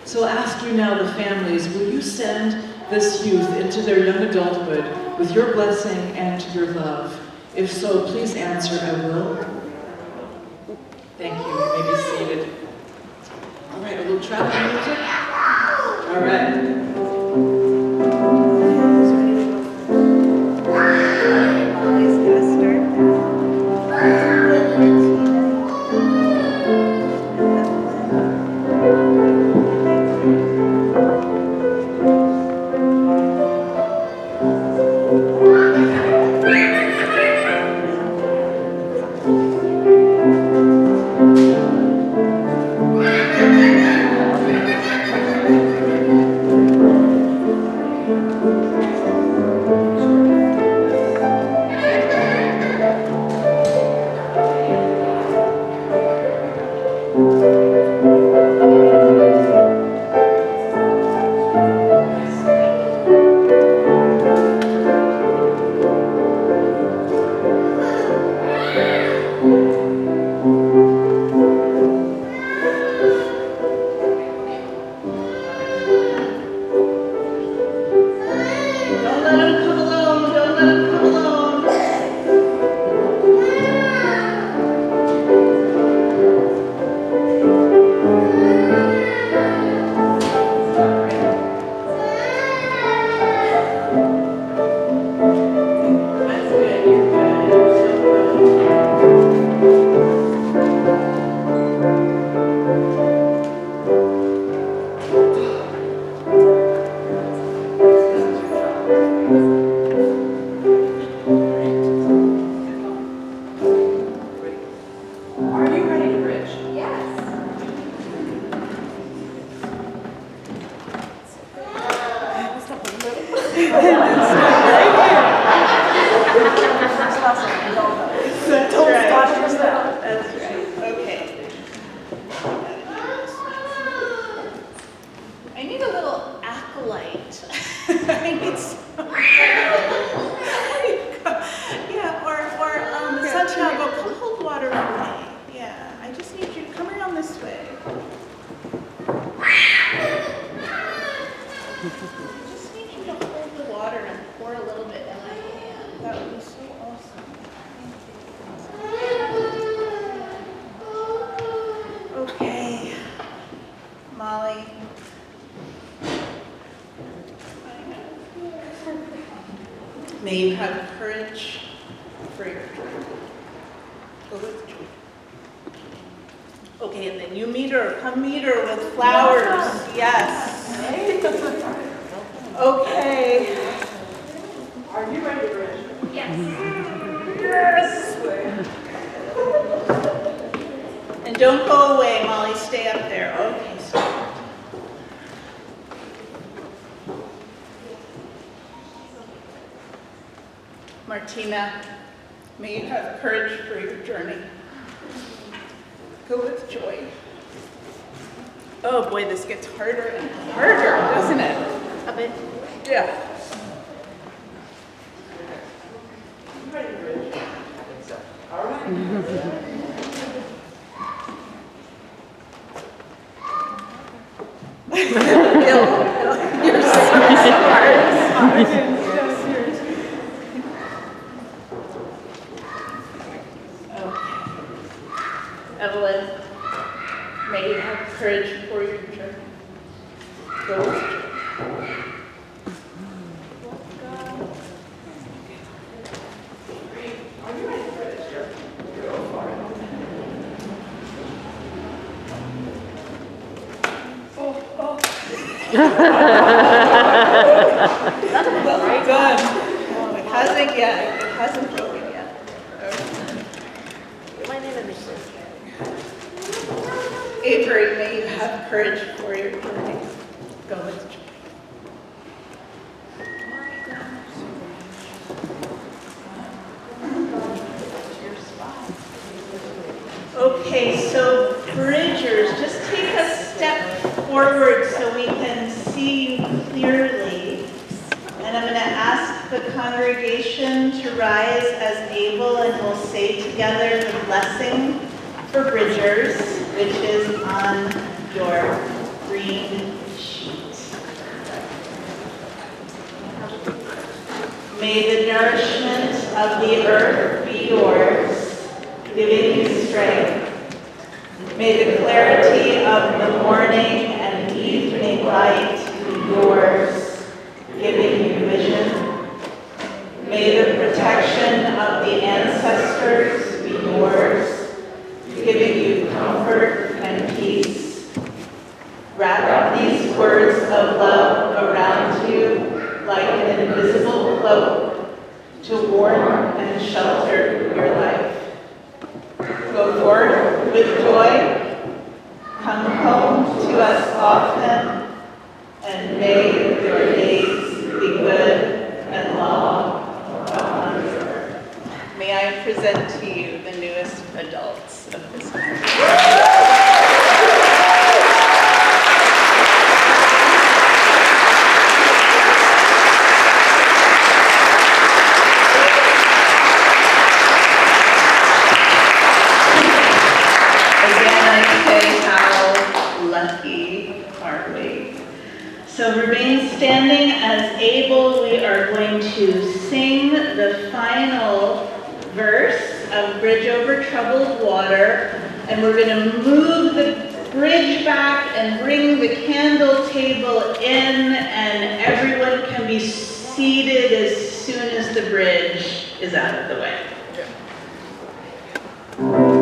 So I'll ask you now, the families, will you send this youth into their young adulthood with your blessing and your love? If so, please answer, I will. Thank you. You may be seated. All right, a little travel music. All right. That's right. That's right. Okay. I need a little acolyte. I need some. Yeah, or Santiago, come hold water for me. Yeah, I just need you to come around this way. I just need you to hold the water and pour a little bit in my hand. That would be so awesome. Okay, Molly. May you have courage for your journey. Go with joy. Okay, and then you meet her, come meet her with flowers. Yes. Okay. Are you ready to register? Yes. And don't go away, Molly. Stay up there. Okay, stay. Martina, may you have courage for your journey. Go with joy. Oh boy, this gets harder and harder, doesn't it? A bit. Yeah. All right. You're so smart. Evelyn, may you have courage for your journey. Go with joy. Well done. Oh, it hasn't yet. It hasn't broken yet. My name is Michelle. Avery, may you have courage for your journey. Go with joy. Okay, so bridgers, just take a step forward so we can see you clearly. And I'm going to ask the congregation to rise as able, and we'll say together the blessing for bridgers, which is on your green sheet. May the nourishment of the earth be yours, giving you strength. May the clarity of the morning and evening light be yours, giving you vision. May the protection of the ancestors be yours, giving you comfort and peace. Wrap these words of love around you like an invisible cloak to warm and shelter your life. Go forth with joy, come home to us often, and may your days be good and long upon earth. May I present to you the newest adults of this congregation. So remain standing as able. We are going to sing the final verse of Bridge Over Troubled Water, and we're going to move the bridge back and bring the candle table in, and everyone can be seated as soon as the bridge is out of the way. Oh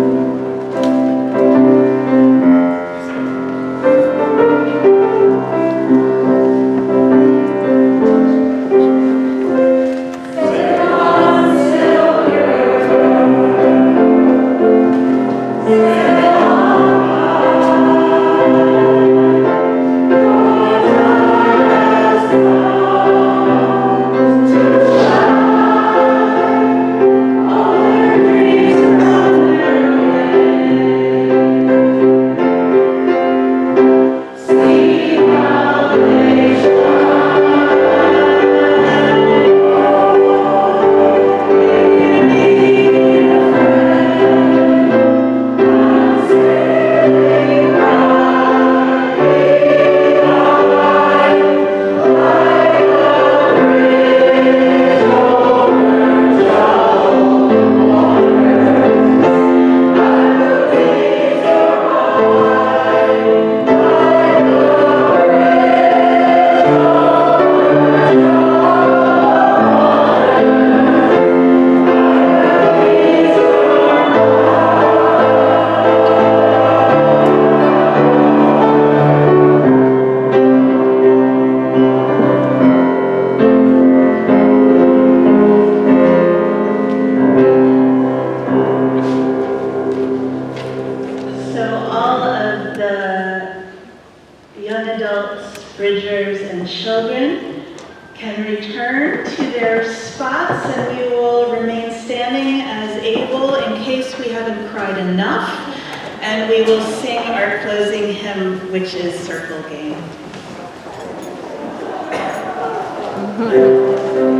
young adults, bridgers, and children can return to their spots, and we will remain standing as able in case we haven't cried enough, and we will sing our closing hymn, which is Circle Game. Thank you.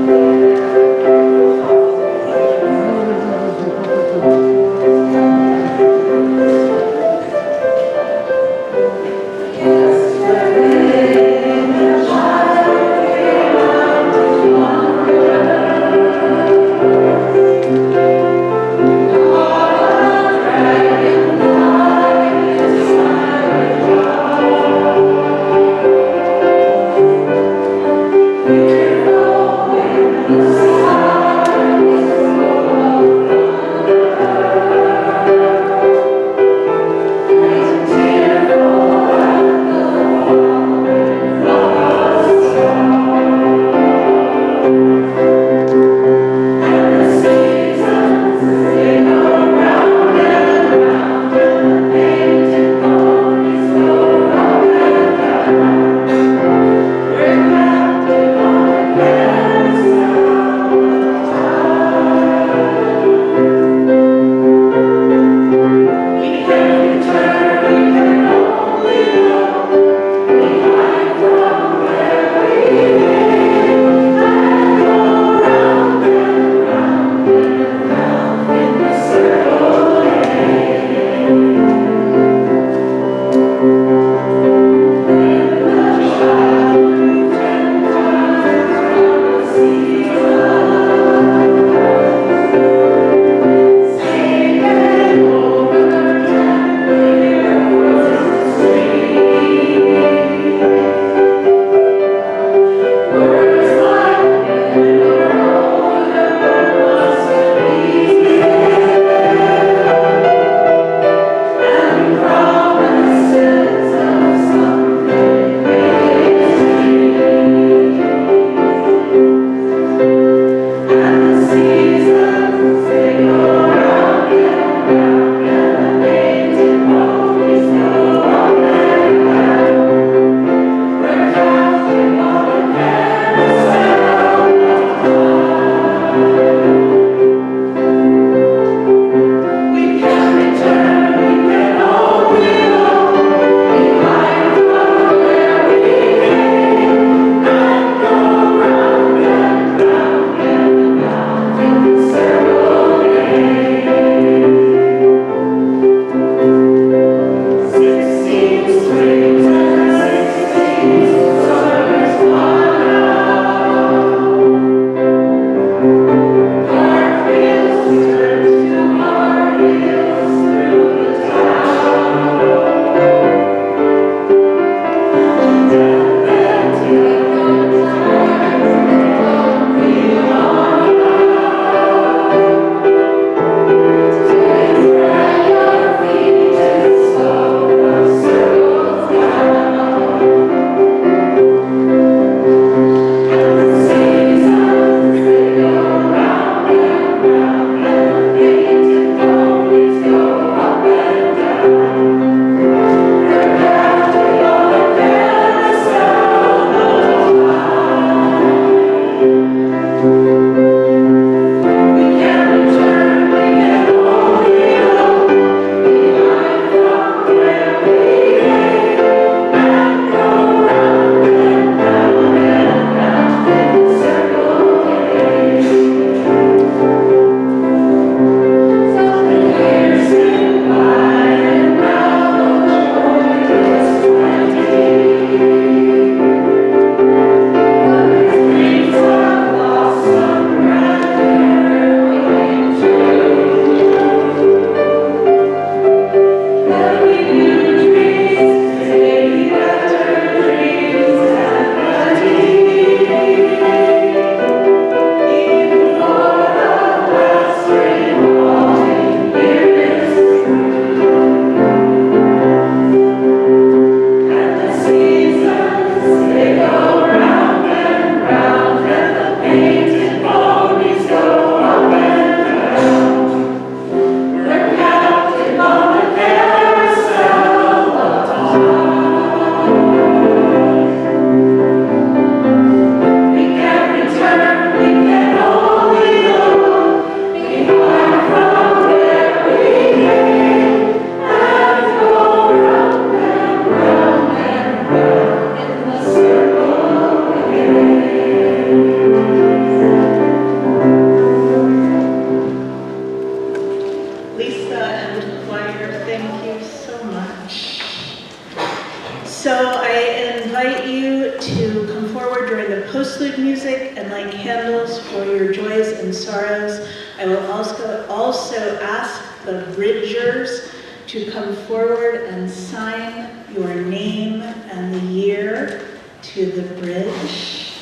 I invite you to come forward during the postlude music and light candles for your joys and sorrows. I will also ask the bridgers to come forward and sign your name and the year to the bridge.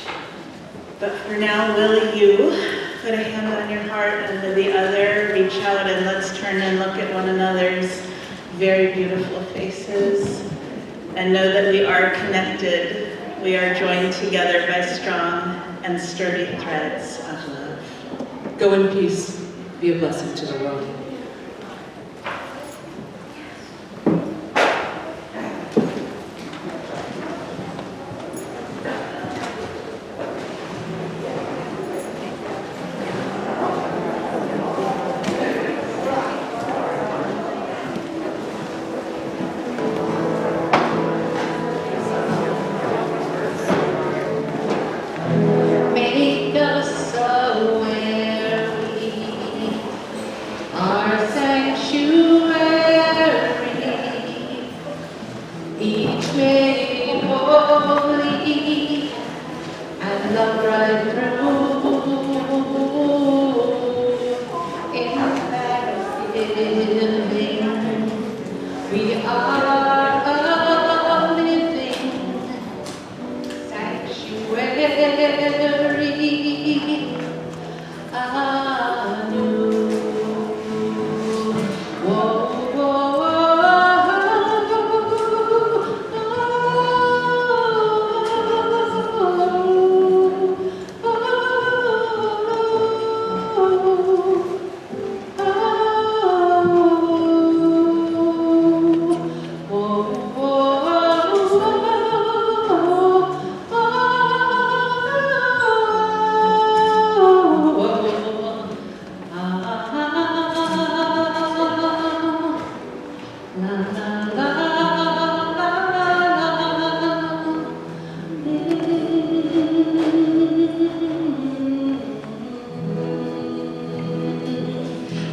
But for now, will you put a hand on your heart and with the other reach out and let's turn and look at one another's very beautiful faces and know that we are connected. We are joined together by strong and sturdy threads of love. Go in peace. Be a blessing to the world. Make us aware our sanctuary, each made holy and love right through. In thanksgiving, we are a living sanctuary anew. Whoa, whoa,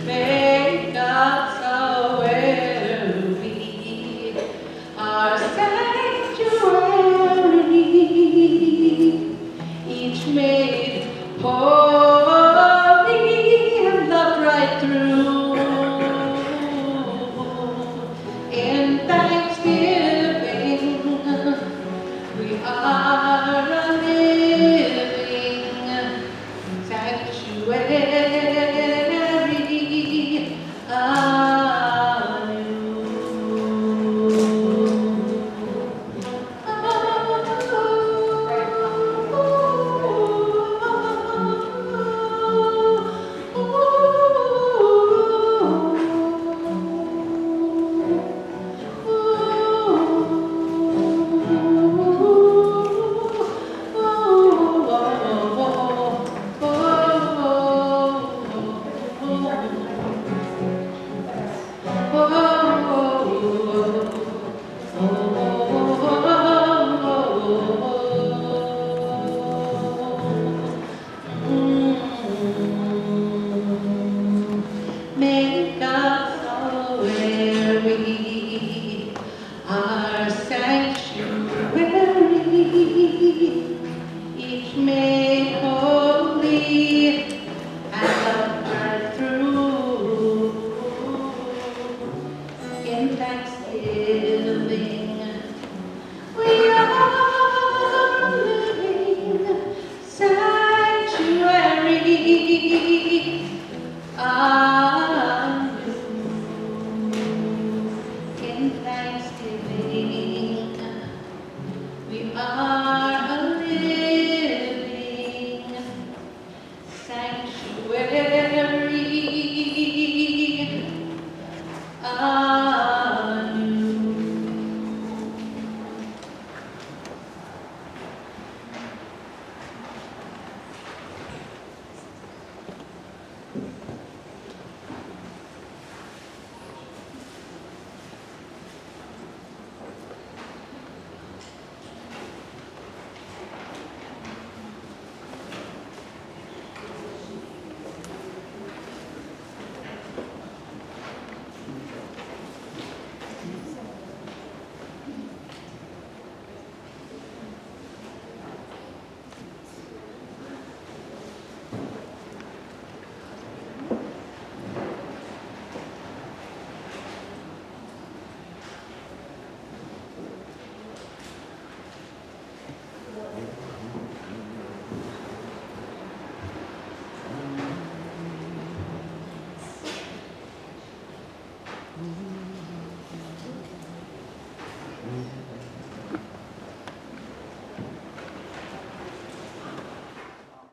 Make us aware we are sanctuary, each made holy and loved right through. In thanksgiving, we are a living sanctuary Make us aware we are sanctuary, each made holy and loved right through. In thanksgiving, we are living sanctuary. In thanksgiving, we are